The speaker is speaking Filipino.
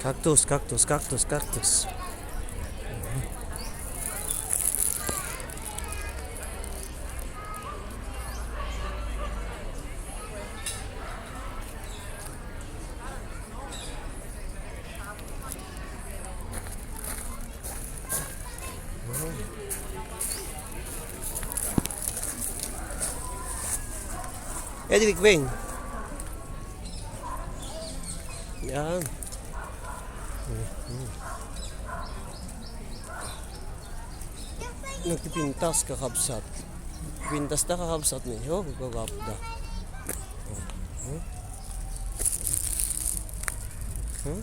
Cactus, cactus, cactus, cactus. Edric Beng. Yan. Nagpipintas kakabsat. Pintas na kakabsat niyo. Gagapda. Huh?